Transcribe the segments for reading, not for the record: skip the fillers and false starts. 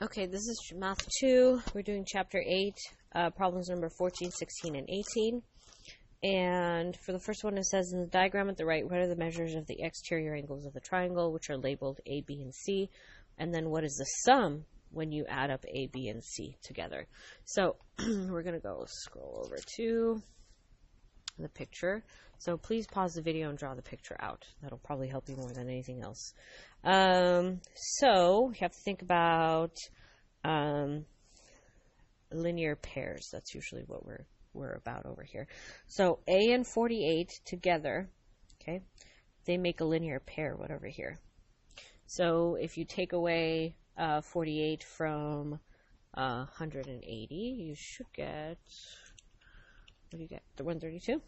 Okay, this is Math 2. We're doing Chapter 8, problems number 14, 16, and 18. And for the first one, it says, in the diagram at the right, what are the measures of the exterior angles of the triangle, which are labeled A, B, and C? And then what is the sum when you add up A, B, and C together? So we're going to go scroll over to the picture. So please pause the video and draw the picture out. That'll probably help you more than anything else. So you have to think about linear pairs. That's usually what we're about over here. So A and 48 together, okay, they make a linear pair, what over here. So if you take away 48 from 180, you should get, what do you get? The 132.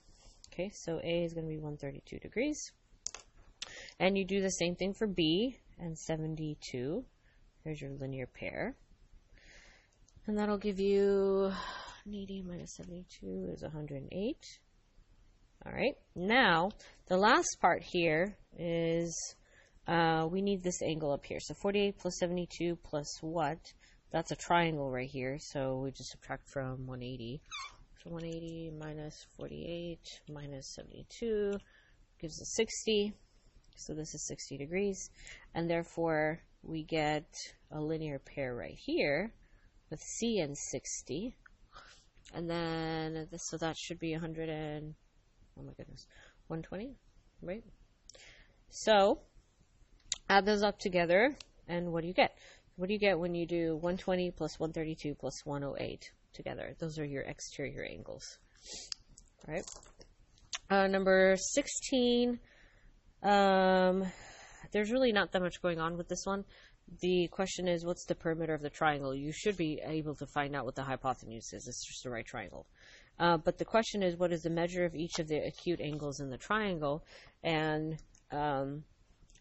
Okay, so A is going to be 132 degrees. And you do the same thing for B and 72. There's your linear pair. And that'll give you 80 minus 72 is 108. All right, now the last part here is we need this angle up here. So 48 plus 72 plus what? That's a triangle right here. So we just subtract from 180. So 180 minus 48 minus 72 gives us 60. So this is 60 degrees. And therefore, we get a linear pair right here with C and 60. And then, so that should be 100 and, oh my goodness, 120, right? So, add those up together, and what do you get? What do you get when you do 120 plus 132 plus 108 together? Those are your exterior angles. All right. Number 16, there's really not that much going on with this one. The question is, what's the perimeter of the triangle? You should be able to find out what the hypotenuse is. It's just a right triangle. But the question is, what is the measure of each of the acute angles in the triangle? And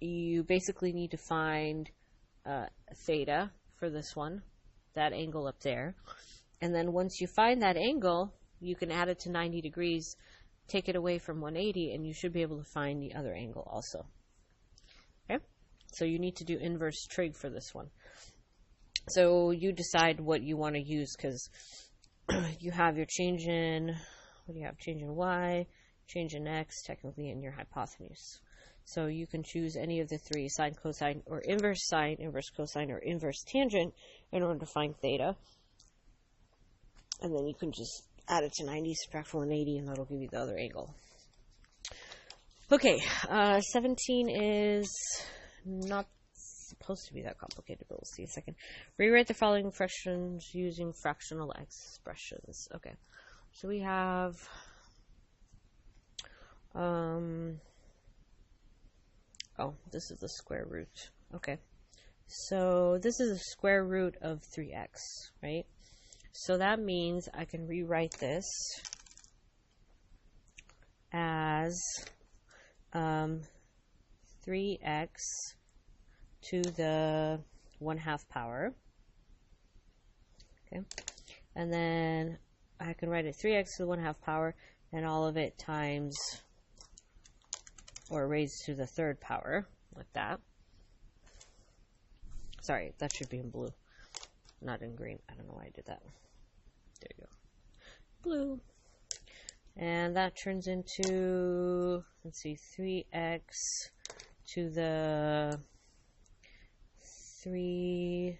you basically need to find theta for this one, that angle up there. And then once you find that angle, you can add it to 90 degrees, take it away from 180, and you should be able to find the other angle also. Okay? So you need to do inverse trig for this one. So you decide what you want to use, because you have your change in, what do you have? Change in y, change in x, technically, and your hypotenuse. So you can choose any of the three, sine, cosine, or inverse sine, inverse cosine, or inverse tangent in order to find theta. And then you can just add it to 90, subtract from 180, and that'll give you the other angle. Okay, 17 is not supposed to be that complicated, but we'll see in a second. Rewrite the following fractions using fractional expressions. Okay, so we have oh, this is the square root. Okay, so this is the square root of 3x, right? So that means I can rewrite this as 3x to the 1/2 power. Okay, and then I can write it 3x to the 1/2 power, and all of it times, or raised to the 3rd power, like that. Sorry, that should be in blue, not in green. I don't know why I did that. There you go. Blue. And that turns into, let's see, 3x to the 3,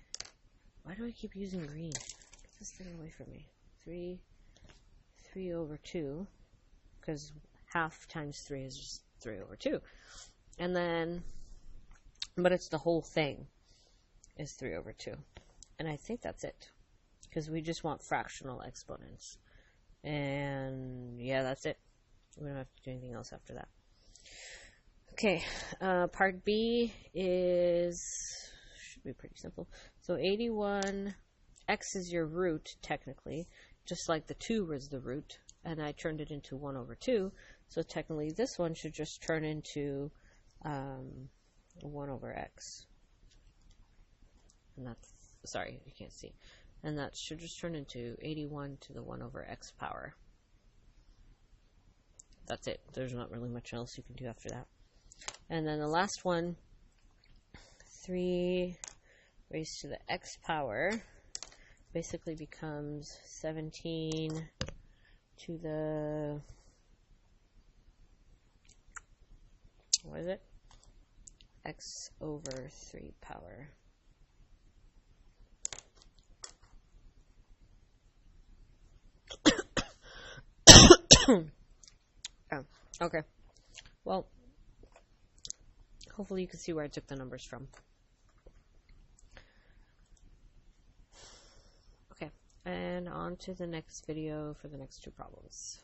why do I keep using green? Get this thing away from me. 3 over 2, because half times 3 is just 3 over 2. And then, but it's the whole thing is 3 over 2. And I think that's it, because we just want fractional exponents. And yeah, that's it. We don't have to do anything else after that. Okay, part B should be pretty simple. So 81, x is your root, technically, just like the 2 was the root, and I turned it into 1 over 2. So technically this one should just turn into 1 over x. And that's, sorry, you can't see. And that should just turn into 81 to the 1 over x power. That's it. There's not really much else you can do after that. And then the last one, 3 raised to the x power basically becomes 17 to the, what is it? X over 3 power. Oh, okay. Well, hopefully you can see where I took the numbers from. Okay, and on to the next video for the next two problems.